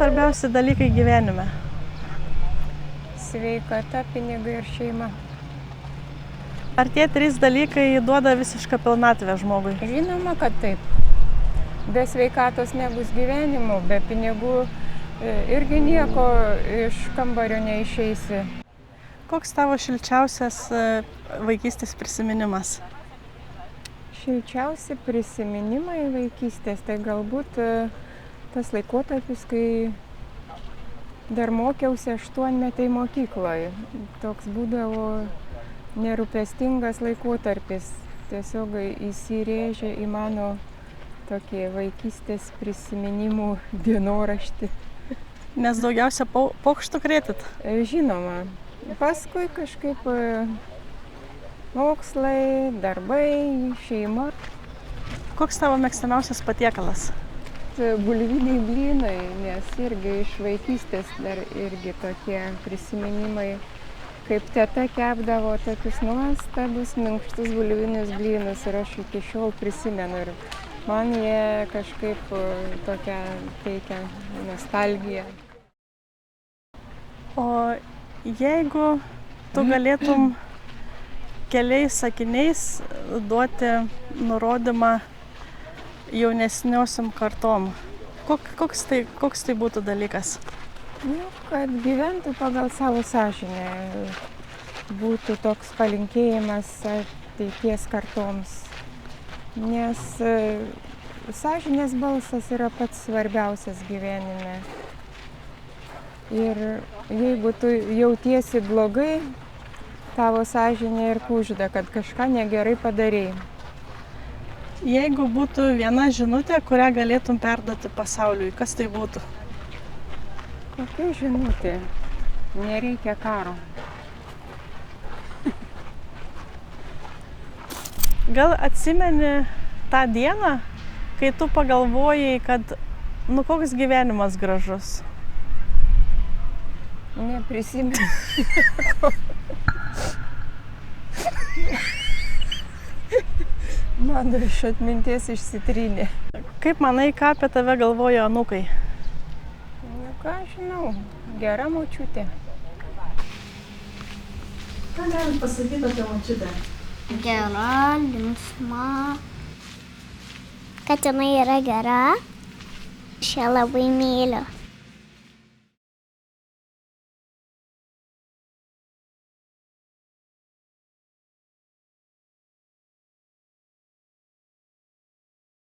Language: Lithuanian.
svarbiausi dalykai gyvenime? Sveikata, pinigai ir šeima. Ar tie 3 dalykai duoda visišką pilnatvę žmogui? Žinoma, kad taip. Be sveikatos nebus gyvenimo, be pinigų irgi nieko iš kambario neišeisi. Koks tavo šilčiausias vaikystės prisiminimas? Šilčiausi prisiminimai vaikystės, tai galbūt tas laikotarpis, kai dar mokiausi 8-metėj mokykloje. Toks būdavo nerūpestingas laikotarpis. Tiesiog įsirėžė į mano tokį vaikystės prisiminimų dienoraštį. Nes daugiausia pokštų krėtit? Žinoma. Paskui kažkaip mokslai, darbai, šeima. Koks tavo mėgstamiausias patiekalas? Bulviniai blynai, nes irgi iš vaikystės dar irgi tokie prisiminimai, kaip teta kepdavo tokius nuostabius minkštus bulvinius blynus ir aš iki šiol prisimenu ir man jie kažkaip tokią teikia nostalgiją. O jeigu tu galėtum keliais sakiniais duoti nurodymą jaunesniosiom kartom, koks tai būtų dalykas? Kad gyventų pagal savo sąžinę, būtų toks palinkėjimas ateities kartoms. Nes sąžinės balsas yra pats svarbiausias gyvenime. Ir jeigu tu jautiesi blogai, tavo sąžinė ir kužda, kad kažką negerai padarei. Jeigu būtų viena žinutė, kurią galėtum perduoti pasauliui, kas tai būtų? Kokia žinutė? Nereikia karo. Gal atsimeni tą dieną, kai tu pagalvojai, kad koks gyvenimas gražus? Neprisimenu. Mano iš atminties išsitrynė. Kaip manai, ką apie tave galvoja anūkai? Ką žinau, gera močiutė. Ką galim pasakyti apie močiutę? Gera, linksma. Kad jinai yra gera. Aš ją labai myliu.